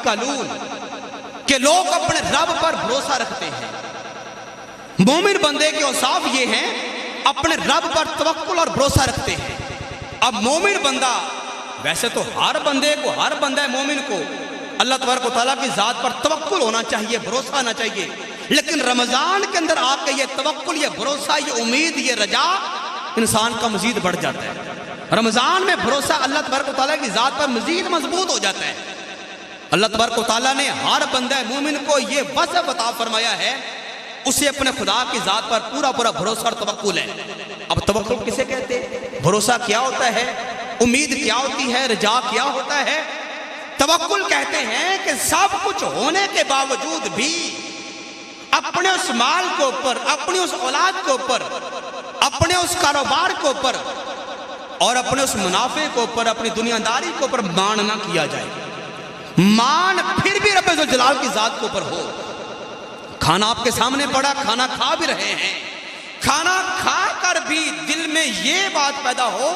कलून कि लोग अपने रब पर भरोसा रखते हैं। मोमिन बंदे के औसाफ ये हैं अपने रब पर तवक्कुल और भरोसा रखते हैं। अब मोमिन बंदा, वैसे तो हर बंदा है मोमिन को अल्लाह तबारक व तआला की ज़ात पर तवक्कुल होना चाहिए, भरोसा होना चाहिए। लेकिन रमज़ान के अंदर आके ये तवक्कुल, ये भरोसा, ये उम्मीद, ये रजा इंसान का मजीद बढ़ जाता है। रमज़ान में भरोसा अल्लाह तबारक व तआला की ज़ात पर मजीद मजबूत हो जाता है। अल्लाह तबारक व तआला ने हर बंदा मोमिन को ये वसफ़ अता फरमाया है, उसे अपने खुदा की ज़ात पर पूरा पूरा भरोसा और तवक्कुल है। अब तवक्कुल किसे कहते हैं? भरोसा क्या होता है? उम्मीद क्या होती है? रजा क्या होता है? तवक्कुल कहते हैं कि सब कुछ होने के बावजूद भी अपने उस माल के ऊपर, अपनी उस औलाद के ऊपर, अपने उस कारोबार के ऊपर और अपने उस मुनाफे के ऊपर, अपनी दुनियादारी के ऊपर मान ना किया जाए। मान फिर भी रब ज़ुल जलाल की ज़ात के ऊपर हो। खाना आपके सामने पड़ा, खाना खा भी रहे हैं, खाना खा कर भी दिल में ये बात पैदा हो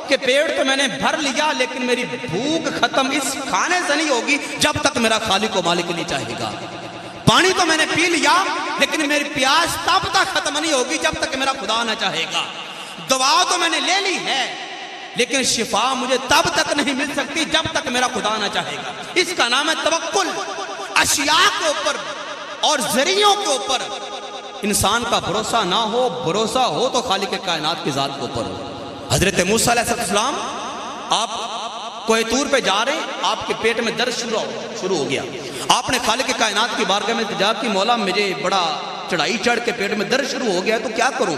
कि पेट तो मैंने भर लिया लेकिन मेरी भूख खत्म इस खाने से नहीं होगी जब तक मेरा खालिक व मालिक नहीं चाहेगा। पानी तो मैंने पी लिया लेकिन मेरी प्यास तब तक खत्म नहीं होगी जब तक मेरा खुदा न चाहेगा। दवा तो मैंने ले ली है लेकिन शिफा मुझे तब तक नहीं मिल सकती जब तक मेरा खुदा न चाहेगा। इसका नाम है तवक्कुल। अशिया के ऊपर और जरियों के ऊपर इंसान का भरोसा ना हो, भरोसा हो तो खालिक कायनात की ज़ात के ऊपर हो। हजरत मूसा अलैहिस्सलाम आप कोई तूर पे जा रहे, आपके पेट में दर्द शुरू हो गया। आपने खालिक कायनात की बारगाह में इल्तिजा की, मौला मुझे बड़ा चढ़ाई चढ़ के पेट में दर्द शुरू हो गया तो क्या करूं?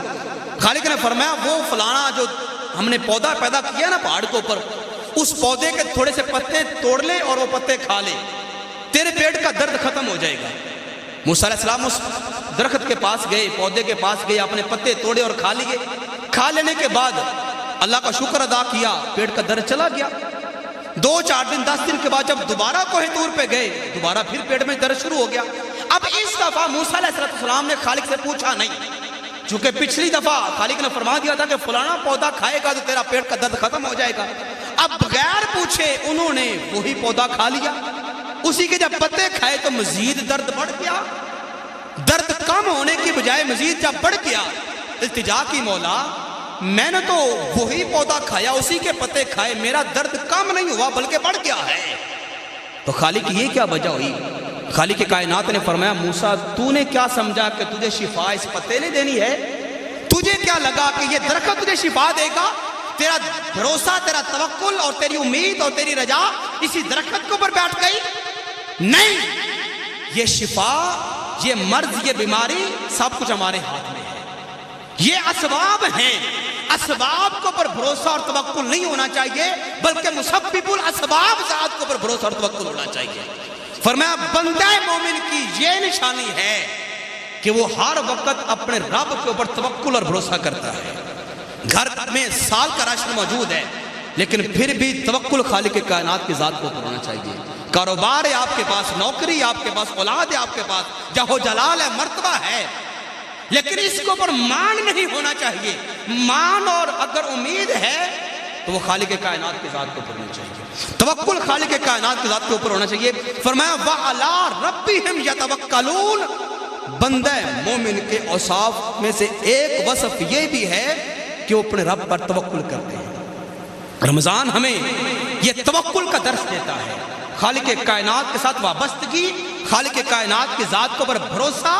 खालिक ने फरमाया वो फलाना जो हमने पौधा पैदा किया ना पहाड़ के ऊपर, उस पौधे के थोड़े से पत्ते तोड़ ले और वो पत्ते खा ले, तेरे पेट का दर्द खत्म हो जाएगा। मूसा अलैहिस्सलाम उस दरख्त के पास गए, पौधे के पास गए, अपने पत्ते तोड़े और खा लिए। खा लेने के बाद अल्लाह का शुक्र अदा किया, पेट का दर्द चला गया। 2-4 दिन 10 दिन के बाद जब दोबारा कोहे तूर पे गए, दोबारा फिर पेट में दर्द शुरू हो गया। अब इस दफा मूसा अलैहिस्सलाम ने खालिक से पूछा नहीं, चूंकि पिछली दफा खालिक ने फरमा दिया था कि फलाना पौधा खाएगा तो तेरा पेट का दर्द खत्म हो जाएगा। अब बगैर पूछे उन्होंने वही पौधा खा लिया, उसी के जब पत्ते खाए तो मजीद दर्द बढ़ गया। दर्द कम होने की बजाय मजीद जब बढ़ गया, इल्तिजा की मौला मैंने तो वही पौधा खाया, उसी के पत्ते खाए, मेरा दर्द कम नहीं हुआ बल्कि बढ़ गया है। तो खालिक ये क्या वजह हुई? खालिक कायनात ने फरमाया मूसा तूने क्या समझा कि तुझे शिफा इस पत्ते ने देनी है? तुझे क्या लगा कि ये दरख्त तुझे शिफा देगा? तेरा भरोसा, तेरा तवक्कुल और तेरी उम्मीद और तेरी रजा इसी दरख्त के ऊपर बैठ गई? नहीं, ये शिफा, ये मर्ज, ये बीमारी सब कुछ हमारे हाथ में है। ये असबाब हैं, असबाब के ऊपर भरोसा और तवक्कुल नहीं होना चाहिए बल्कि मुसब्बिबुल असबाब ज़ात के ऊपर भरोसा और तवक्कुल होना चाहिए। फरमाया बंदा मोमिन की ये निशानी है कि वो हर वक्त अपने रब के ऊपर तवक्कुल और भरोसा करता है। घर में साल का राशन मौजूद है लेकिन फिर भी तवक्कुल खालिक कायनात की ज़ात के ऊपर होना चाहिए। कारोबार है आपके पास, नौकरी आपके पास, औलाद है आपके पास, जहो जलाल है, मर्तबा है, लेकिन इसके ऊपर मान नहीं होना चाहिए। मान और अगर उम्मीद है तो वो खालिक कायनात की ज़ात के ऊपर होनी चाहिए। तवक्कुल खालिक कायनात की ज़ात के ऊपर होना चाहिए। फरमाया व अला रब्बिहिम यतवक्कलून। बंदे मोमिन के औसाफ में से एक वसफ ये भी है कि वो अपने रब पर तवक्कुल करते हैं। रमज़ान हमें ये तवक्कुल का दर्स देता है। खालिक कायनात के साथ वाबस्तगी, खालिक कायनात की ज़ात के ऊपर भरोसा,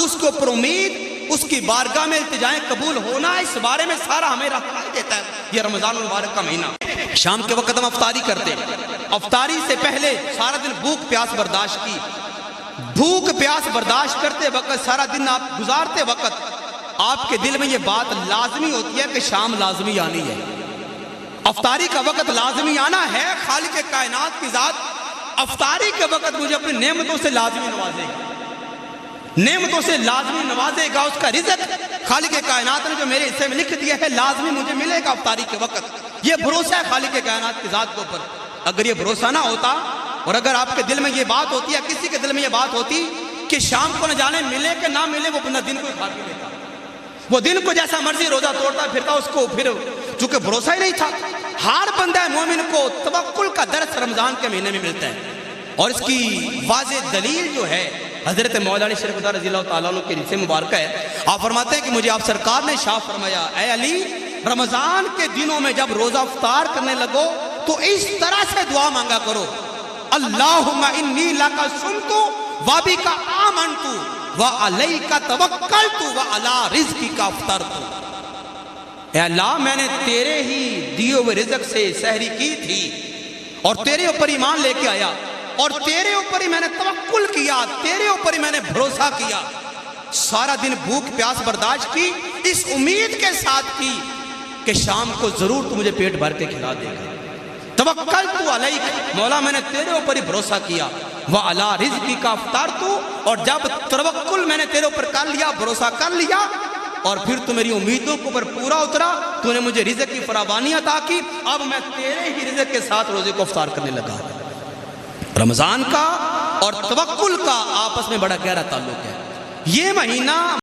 उसके ऊपर उम्मीद, उसकी बारगाह में इल्तिजाएं कबूल होना, इस बारे में सारा हमें रहनुमाई देता है ये रमज़ान मुबारक का महीना। शाम के वक्त हम अफ्तारी करते हैं, अफ्तारी से पहले सारा दिन भूख प्यास बर्दाश्त की, भूख प्यास बर्दाश्त करते वक्त, सारा दिन आप गुजारते वक्त आपके दिल में ये बात लाजमी होती है कि शाम लाजमी आनी है, अफ्तारी का वक्त लाजमी आना है। खालिक कायनात की ज़ात अफ्तारी के वक्त मुझे अपनी नेमतों से लाजमी नवाजेगा, नेमतों से लाजमी नवाजेगा। उसका रिज़्क़ खालिक कायनात ने जो मेरे हिस्से में लिख दिया है लाजमी मुझे मिलेगा अफ्तारी के वक्त। ये भरोसा है खालिक कायनात की ज़ात के ऊपर। अगर ये भरोसा ना होता और अगर आपके दिल में ये बात होती या किसी के दिल में ये बात होती कि शाम को न जाने मिले कि ना मिले, वो बंदा दिन को खा के लेता, वो दिन को जैसा मर्जी रोजा तोड़ता फिरता, उसको फिर चूंकि भरोसा ही नहीं था। हर बंदा मोमिन को तवक्कुल का दर्स रमज़ान के महीने में मिलता है। اور اس کی واضح دلیل جو ہے حضرت مولا علی شریف رضی اللہ تعالیٰ عنہ کے حدیث مبارکہ ہے. آپ فرماتے ہیں کہ مجھے آپ سرکار نے ارشاد فرمایا اے علی رمضان کے دنوں میں جب روزہ افطار کرنے لگو تو اس طرح سے دعا مانگا کرو اللہم انی لکا صمت وبک آمنت وعلیک توکلت وعلی رزقک افطرت. اے اللہ میں نے تیرے ہی دیے ہوئے رزق سے سحری کی تھی اور تیرے اوپر ایمان لے کے آیا اور تیرے اوپر ہی میں نے توکل کیا, تیرے اوپر ہی میں نے بھروسہ کیا, سارا دن بھوک پیاس برداشت کی اس امید کے ساتھ کی کہ شام کو ضرور تو مجھے پیٹ بھر کے کھلا دے گا. توکلت علیک مولا میں نے تیرے اوپر ہی بھروسہ کیا وعلی رزقک افطرت اور جب توکل میں نے تیرے اوپر کر لیا بھروسہ کر لیا اور پھر تو میری امیدوں کو پر پورا اترا تو نے مجھے رزق کی فراوانی عطا کی اب میں تیرے ہی رزق کے ساتھ روزے کو افطار کرنے لگا. رمضان کا اور توکل کا آپس میں بڑا گہرا تعلق ہے. یہ مہینہ